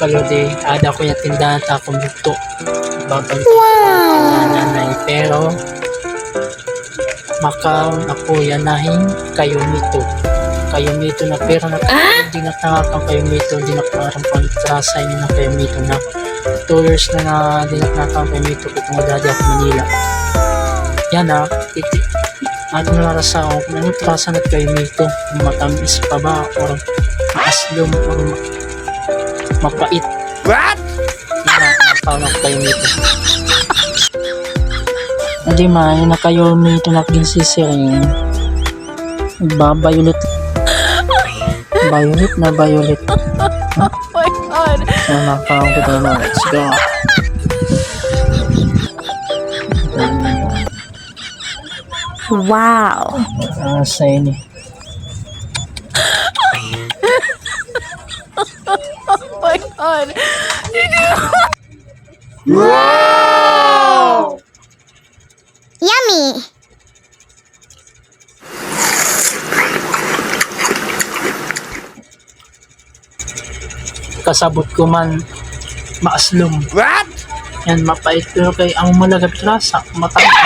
kalode, ada ko yung tindahan ta akong bukto. Babalik nanay, pero makaon ako yanahin kayo mito. Kayo mito na pero hindi na tangatang kayo mito, hindi na parang pantrasay na kayo mito na 2 years na hindi na tangatang kayo mito kung madadi ako Manila. Yan ano narasa ako kung ano trasa na kayo mito, matamis pa ba or maaslom or mapait. What? Paano kayo nito? Hindi man, na kayo nito nagsisiring. Violet. Violet na violet. Oh my God. Nakakaroon ko tayo na. Let's go. Wow. Sa ini. Oh my God. Wow! Yummy. Kasabot ko man maaslom. What? Yan, mapait pero kay ang malagap trasa. Matamis.